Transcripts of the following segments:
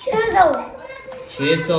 600. 600.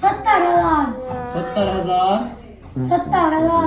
70,000. 70,000. 70,000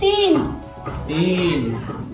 3. 3.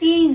3.